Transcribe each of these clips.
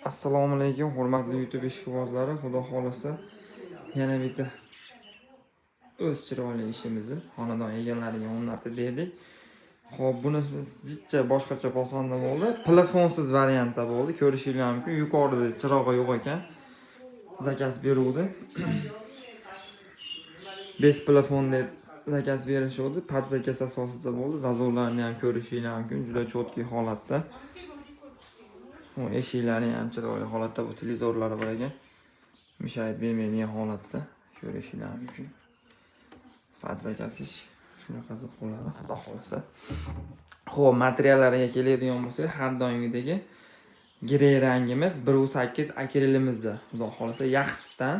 Assalomu alaykum, hurmatli YouTube ishqibozlari. Xudo xolasa yana bitta o'z chiroyli ishimizni xonadon egalariga o'rnatib berdik. Xo'p, buni jicha boshqacha posonda bo'ldi. Plafonsiz variantda bo'ldi. Ko'rishingiz mumkin. Yuqorida chirog'i yo'q ekan. Zakaz beruvdi. Bes plafon deb zakaz berishdi. Pad zakaz asosida bo'ldi. Zazorlarni ham ko'rishingiz mumkin. Juda cho'tki holatda. O eshiklari ham chiroyli holatda, bu televizorlari bor ekan. Mishayib bermaydigan holatda ko'rishingiz mumkin. Pad zakasish shunaqa bo'ladi, xudo xolasa. Xo'p, materiallariga keladigan bo'lsak, har doimgidagi grey rangimiz 1.8 akrilimizda. Xudo xolasa yaxshidan,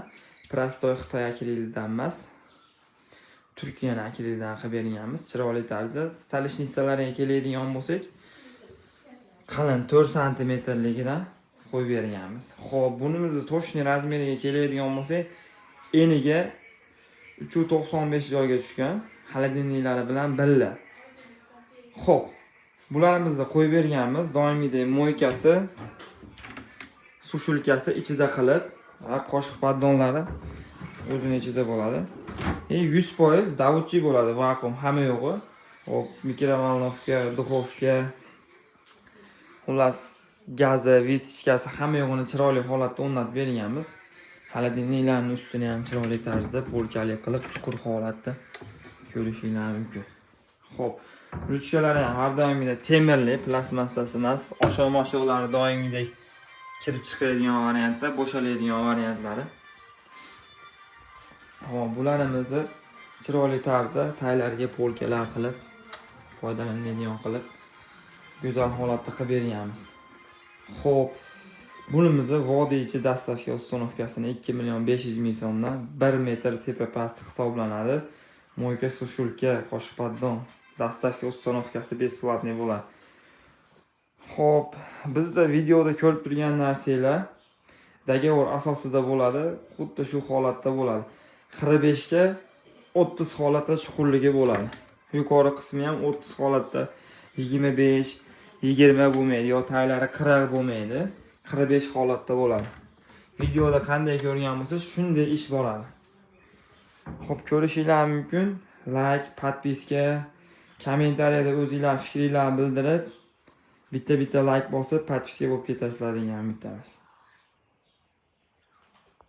prostoy Xitoy akrilidan emas, Turkiyaning akrilidan qilib berganmiz. Chiroyli tarzda stalishnisalariga keladigan bo'lsak, qalin 4 santimetrligidan qo'yib berganmiz. Xo'p, bunimizni toshni razmeriga keladigan bo'lsak, eniga 3.95 joyga tushgan, xolodilniklari bilan birga. Xo'p, bularimizni qo'yib berganmiz. Doimgidek mo'ykasi, sushulkasi ichida qilib, va qoshiq paddonlari o'zining ichida bo'ladi. 100% davutchi bo'ladi, vakuum hamma yo'g'i. Xo'p, mikrovolnovka, duxovka, xullas gazi, vitichkasi hamma yo'g'ini chiroyli holatda o'rnatib berganmiz. Xolodilniklarning ustini ham chiroyli tarzda polkali qilib, chuqur holatda ko'rishingiz mumkin. Xo'p, ruchkalari ham har doimgidek temirli, plastmassasi emas. Oshiq-moshiqlari doimgidek kirib chiqadigan variantda, bo'shalaydigan variantlari. Xo'p, bularimizni chiroyli tarzda taylarga polkalar qilib, foydalanadigan qilib, go'zal holatda qilib berganmiz. Xo'p, bunimizni vodiychi dastavka uстановкасini 2.500.000 so'mdan 1 metr tepa pasti hisoblanadi. Mo'yka, sushulka, qoshiq paddon dastavka uстановкасы besplatniy bo'ladi. Xo'p, bizda videoda ko'rib turgan narsalar dogovor asosida bo'ladi. Xuddi shu holatda bo'ladi. 45 ga 30 holatda chuqurligi bo'ladi. Yuqori qismi ham 30 holatda, 25, 20 bo'lmaydi, yo taylari 40 bo'lmaydi. 45 holatda bo'ladi. Videoda qanday ko'rgan bo'lsangiz, shunday ish bo'ladi. Xo'p, ko'rishingiz mumkin. Like, podpiska, kommentariyada o'zingizlar fikringizni bildirib, bitta like bosib, podpiska bo'lib ketasizlar degan umidamiz.